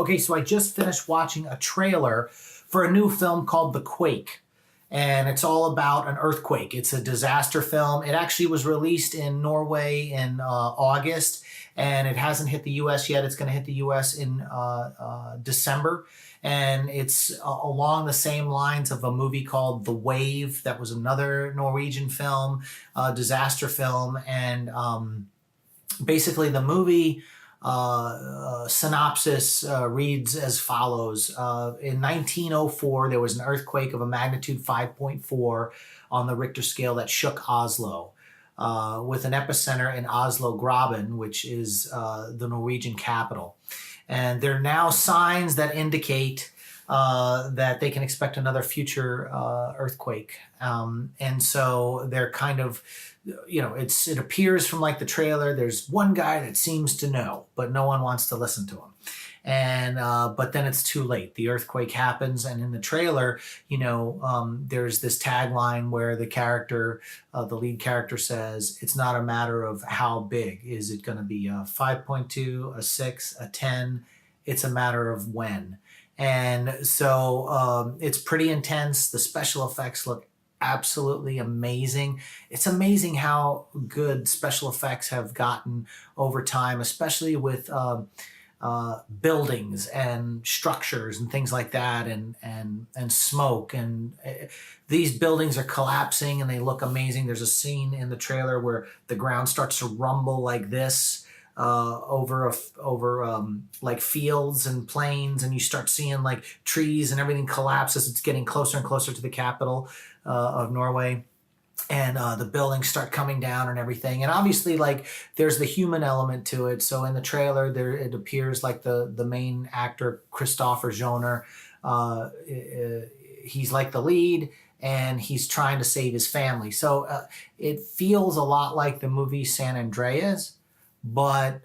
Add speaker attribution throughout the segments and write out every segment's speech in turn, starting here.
Speaker 1: Okay, so I just finished watching a trailer for a new film called The Quake. And it's all about an earthquake. It's a disaster film. It actually was released in Norway in August, and it hasn't hit the US yet. It's going to hit the US in December. And it's along the same lines of a movie called The Wave. That was another Norwegian film, disaster film. And basically, the movie synopsis reads as follows. In 1904, there was an earthquake of a magnitude 5.4 on the Richter scale that shook Oslo, with an epicenter in Oslo Graben, which is the Norwegian capital. And there are now signs that indicate that they can expect another future earthquake. And so they're kind of, it appears from like the trailer, there's one guy that seems to know, but no one wants to listen to him. And but then it's too late. The earthquake happens, and in the trailer, there's this tagline where the lead character says, "It's not a matter of how big. Is it going to be a 5.2, a 6, a 10? It's a matter of when." And so it's pretty intense. The special effects look absolutely amazing. It's amazing how good special effects have gotten over time, especially with buildings and structures and things like that, and smoke. And these buildings are collapsing and they look amazing. There's a scene in the trailer where the ground starts to rumble like this over like fields and plains, and you start seeing like trees and everything collapse as it's getting closer and closer to the capital of Norway. And the buildings start coming down and everything. And obviously, like, there's the human element to it. So in the trailer, it appears like the main actor, Kristoffer Joner, he's like the lead, and he's trying to save his family. So it feels a lot like the movie San Andreas, but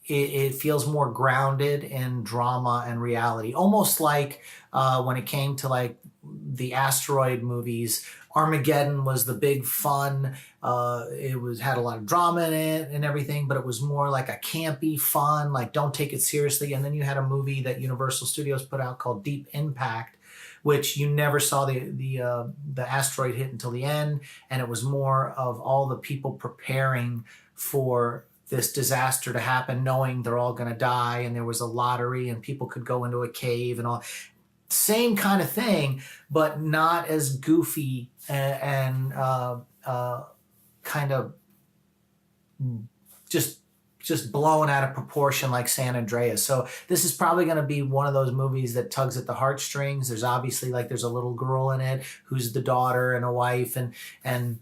Speaker 1: it feels more grounded in drama and reality. Almost like when it came to like the asteroid movies, Armageddon was the big fun. It had a lot of drama in it and everything, but it was more like a campy fun, like don't take it seriously. And then you had a movie that Universal Studios put out called Deep Impact, which you never saw the asteroid hit until the end, and it was more of all the people preparing for this disaster to happen, knowing they're all going to die, and there was a lottery and people could go into a cave and all. Same kind of thing, but not as goofy and kind of just blown out of proportion like San Andreas. So this is probably going to be one of those movies that tugs at the heartstrings. There's obviously there's a little girl in it who's the daughter and a wife, and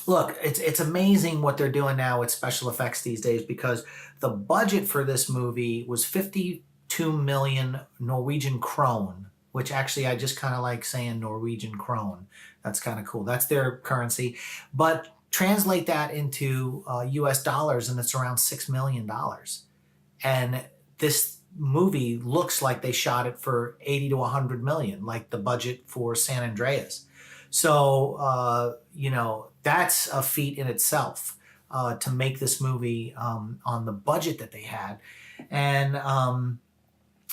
Speaker 1: look, it's amazing what they're doing now with special effects these days, because the budget for this movie was 52 million Norwegian krone, which actually I just kind of like saying Norwegian krone. That's kind of cool. That's their currency. But translate that into US dollars, and it's around $6 million. And this movie looks like they shot it for 80 to 100 million, like the budget for San Andreas. So, that's a feat in itself, to make this movie on the budget that they had. And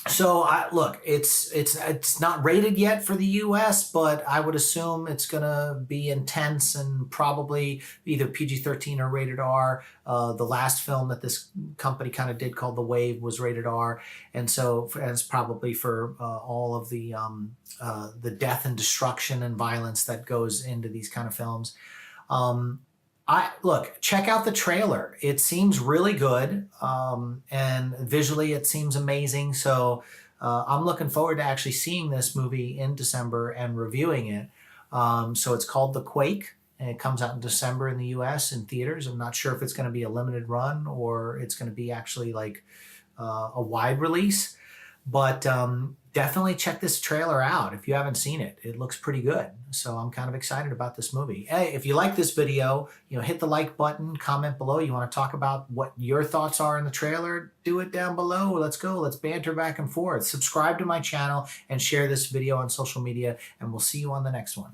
Speaker 1: so look, it's not rated yet for the US, but I would assume it's gonna be intense and probably either PG-13 or rated R. The last film that this company kind of did, called The Wave, was rated R, and so it's probably for all of the death and destruction and violence that goes into these kind of films. Check out the trailer. It seems really good, and visually it seems amazing. So I'm looking forward to actually seeing this movie in December and reviewing it. So it's called The Quake, and it comes out in December in the US in theaters. I'm not sure if it's going to be a limited run or it's going to be actually like a wide release, but definitely check this trailer out if you haven't seen it. It looks pretty good. So I'm kind of excited about this movie. Hey, if you like this video, hit the like button, comment below. You want to talk about what your thoughts are in the trailer, do it down below. Let's go. Let's banter back and forth. Subscribe to my channel and share this video on social media, and we'll see you on the next one.